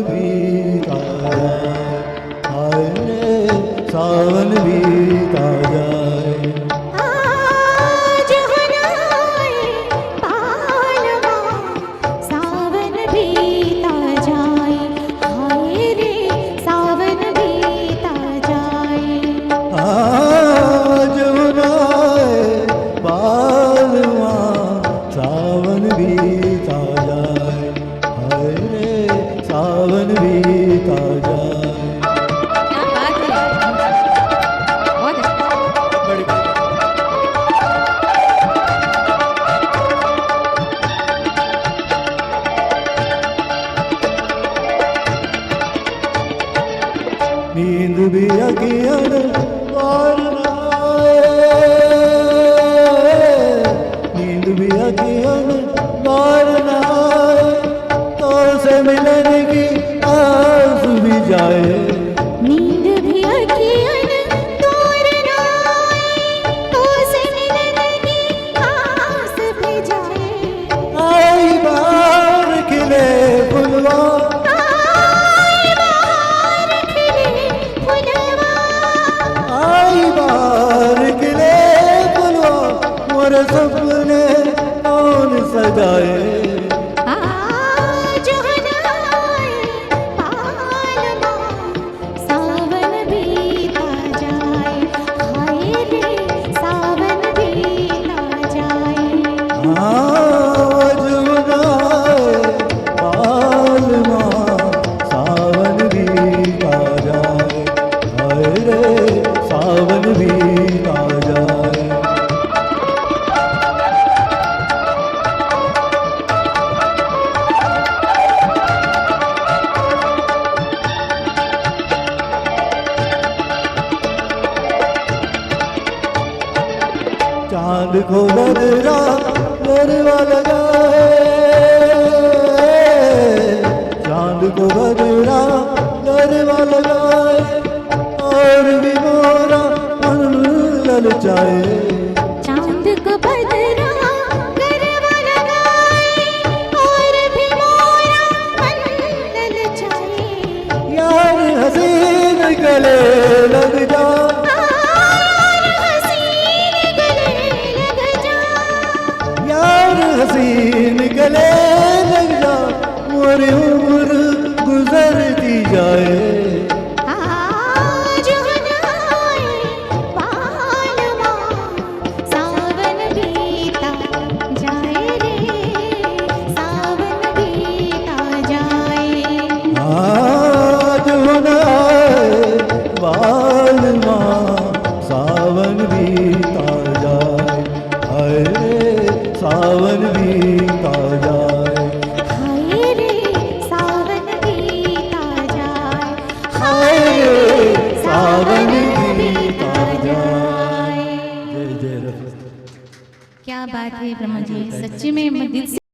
बीता जाए, हाय रे सावन बीता जाए। आज हनाए पालवा सावन बीता जाए, हाय रे सावन बीता जाए। आज हनाए पालवा सावन बीता जाए, हाय रे सावन बीता जाए। क्या बात है, बहुत अच्छा। बड़ी नींद भी अगियन वारना, नींद भी अगियन वारना, तो से मिलने की आस भी जाए। नींद भी अखियन दूर न आए, तो से मिलने की आस भी जाए। आई बार खिले फुलवा, आई बाहर खिले फुलवा, आई बार खिले फुलवा, मोरे सपने कौन सजाए। आज हनाए पालवा सावन बीता जाए, हाय रे सावन बीता जाए। आज उनाए पालमा सावन बीता जाए, हाय रे सावन बीता जाए। चांद को गरवा लगाए, चांद को गरवा लगाए, और भी मोरा मन ललचाए। चांद को बदरा गरबा लगाए, और भी मोरा मन ललचाए। यार हसीन गले लग जा, यार हसीन गले लग जा, यार हसीन गले लग जा, मोरी उम्र गुजरती जाए। आज हनाए पालवा सावन बीता जाए रे सावन बीता जाए। आज हुनाए बालमा सावन बीता जाए, हाय रे सावन बीता जाए। हाय रे सावन बीता जाए, हाय रे सावन बीता जाए। जय जय रफ़ी। क्या बात है ब्रह्मा जी, सच्ची में दिल से